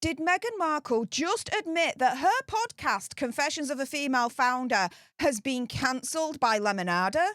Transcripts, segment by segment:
Did Meghan Markle just admit that her podcast, Confessions of a Female Founder, has been cancelled by LEMONADA?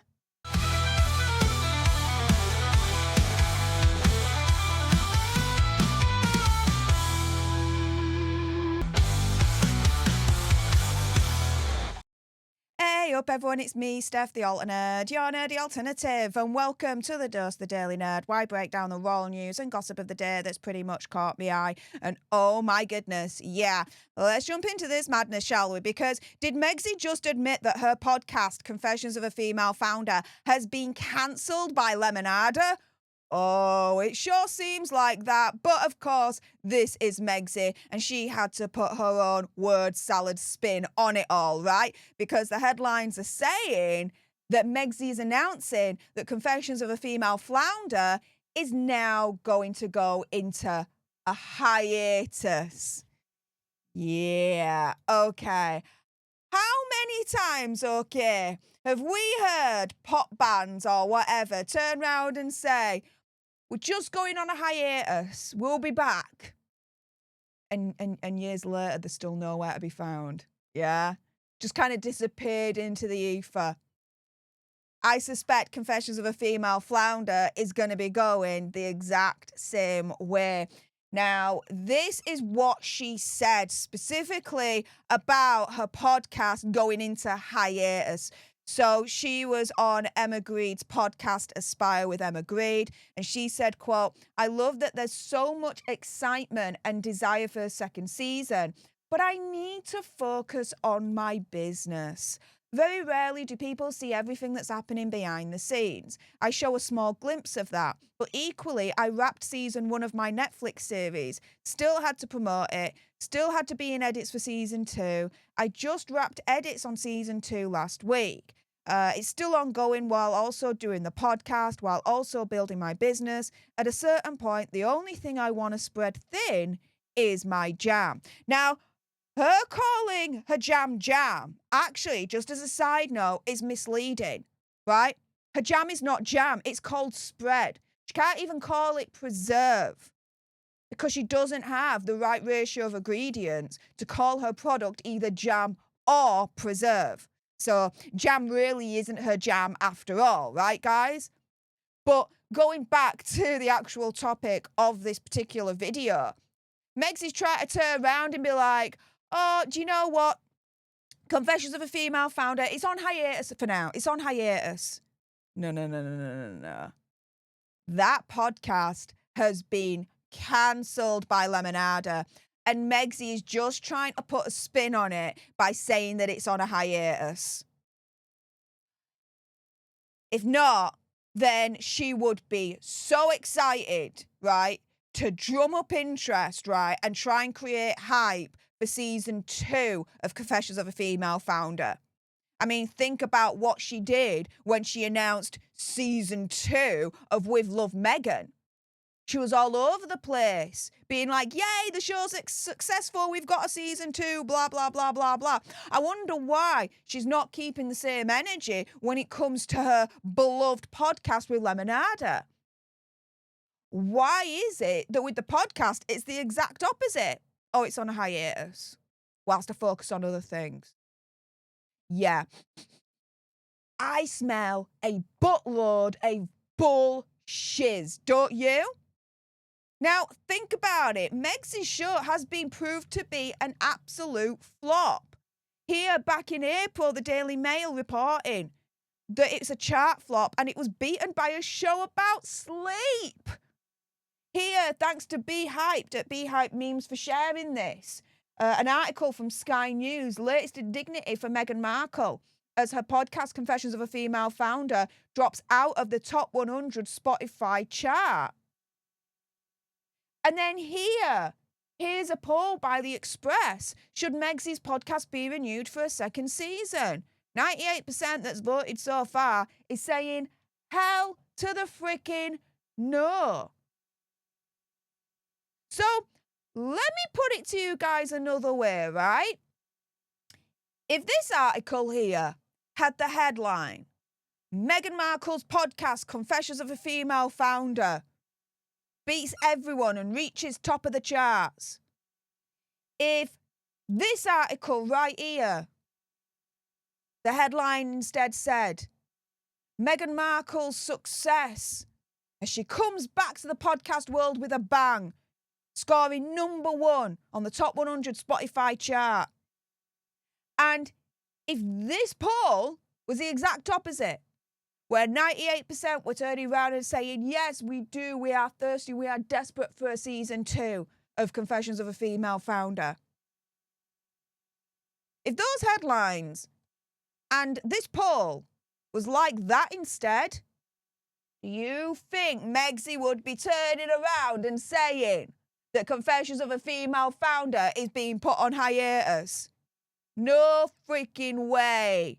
Hey up everyone, it's me, Stef The Alter Nerd, your nerdy alternative, and welcome to the Dose the Daily Nerd, where I break down the royal news and gossip of the day that's pretty much caught my eye. And oh my goodness, yeah, let's jump into this madness, shall we? Because did Megsy just admit that her podcast, Confessions of a Female Founder, has been cancelled by LEMONADA? Oh, it sure seems like that. But of course, this is Megsy, and she had to put her own word salad spin on it all, right? Because the headlines are saying that Megsy is announcing that Confessions of a Female Founder is now going to go into a hiatus. Yeah, okay. How many times, okay, have we heard pop bands or whatever turn around and say, we're just going on a hiatus, we'll be back. And years later, they're still nowhere to be found. Yeah? Just kind of disappeared into the ether. I suspect Confessions of a Female Founder is going to be going the exact same way. Now, this is what she said specifically about her podcast going into hiatus. So she was on Emma Greed's podcast, Aspire with Emma Greed, and she said, quote, "I love that there's so much excitement and desire for a second season, but I need to focus on my business. Very rarely do people see everything that's happening behind the scenes. I show a small glimpse of that, but equally, I wrapped season 1 of my Netflix series, still had to promote it, still had to be in edits for season 2. I just wrapped edits on season 2 last week. It's still ongoing while also doing the podcast, while also building my business. At a certain point, the only thing I want to spread thin is my jam." Now, her calling her jam, actually, just as a side note, is misleading, right? Her jam is not jam. It's called spread. She can't even call it preserve because she doesn't have the right ratio of ingredients to call her product either jam or preserve. So jam really isn't her jam after all, right, guys? But going back to the actual topic of this particular video, Megsy's trying to turn around and be like, oh, do you know what? Confessions of a Female Founder, it's on hiatus for now. It's on hiatus. No. That podcast has been cancelled by LEMONADA, and Megsy is just trying to put a spin on it by saying that it's on a hiatus. If not, then she would be so excited, right, to drum up interest, right, and try and create hype for season 2 of Confessions of a Female Founder. I mean, think about what she did when she announced season 2 of With Love Meghan. She was all over the place, being like, yay, the show's successful, we've got a season 2, blah, blah, blah, blah, blah. I wonder why she's not keeping the same energy when it comes to her beloved podcast with LEMONADA. Why is it that with the podcast, it's the exact opposite? Oh, it's on a hiatus, whilst I focus on other things. Yeah. I smell a buttload of bullshiz, don't you? Now, think about it. Megsy's show has been proved to be an absolute flop. Here, back in April, the Daily Mail reporting that it's a chart flop and it was beaten by a show about sleep. Here, thanks to Be Hyped at Be Hyped Memes for sharing this. An article from Sky News, latest indignity for Meghan Markle as her podcast Confessions of a Female Founder drops out of the top 100 Spotify chart. And then here's a poll by The Express. Should Megsy's podcast be renewed for a second season? 98% that's voted so far is saying hell to the frickin' no. So let me put it to you guys another way, right? If this article here had the headline, Meghan Markle's podcast Confessions of a Female Founder beats everyone and reaches top of the charts, if this article right here, the headline instead said, Meghan Markle's success as she comes back to the podcast world with a bang, scoring #1 on the top 100 Spotify chart. And if this poll was the exact opposite, where 98% were turning around and saying, yes, we do, we are thirsty, we are desperate for a season 2 of Confessions of a Female Founder. If those headlines and this poll was like that instead, do you think Megsy would be turning around and saying that Confessions of a Female Founder is being put on hiatus? No freaking way.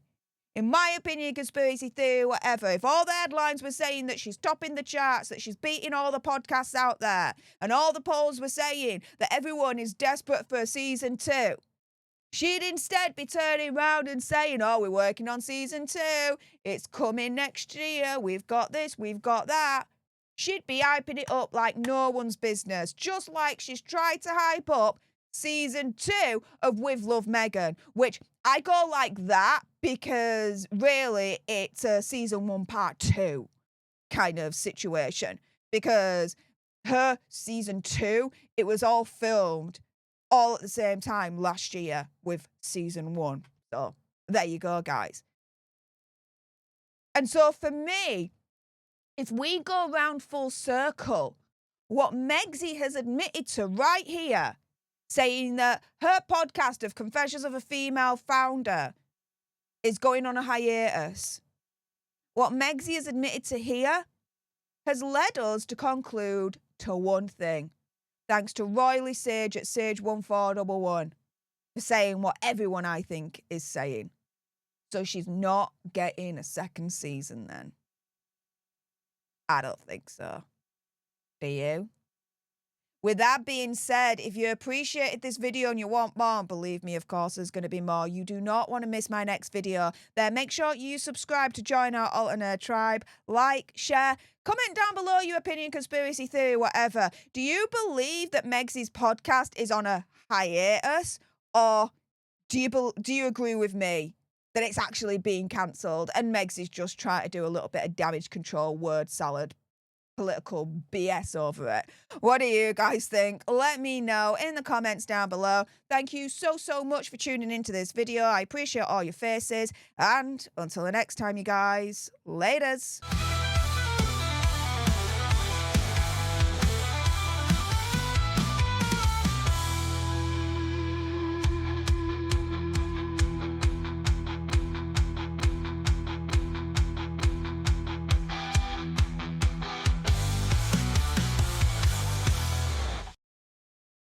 In my opinion, conspiracy theory, whatever, if all the headlines were saying that she's topping the charts, that she's beating all the podcasts out there, and all the polls were saying that everyone is desperate for a season 2, she'd instead be turning around and saying, oh, we're working on season 2, it's coming next year, we've got this, we've got that. She'd be hyping it up like no one's business, just like she's tried to hype up season 2 of With Love Meghan, which I go like that because really it's a season 1 part 2 kind of situation, because her season 2, it was all filmed all at the same time last year with season 1. So there you go, guys. And so for me, if we go round full circle, what Megsy has admitted to right here, saying that her podcast of Confessions of a Female Founder is going on a hiatus, what Megsy has admitted to here has led us to conclude to one thing, thanks to Royally Sage at Sage1411 for saying what everyone I think is saying. So she's not getting a second season then. I don't think so. Do you? With that being said, if you appreciated this video and you want more, believe me, of course, there's going to be more. You do not want to miss my next video. Then make sure you subscribe to join our Alter Nerd tribe. Like, share, comment down below your opinion, conspiracy theory, whatever. Do you believe that Megsy's podcast is on a hiatus? Or do you agree with me that it's actually being cancelled and Megsy's just trying to do a little bit of damage control, word salad, political BS over it? What do you guys think? Let me know in the comments down below. Thank you so much for tuning into this video. I appreciate all your faces, and until the next time, you guys, laters.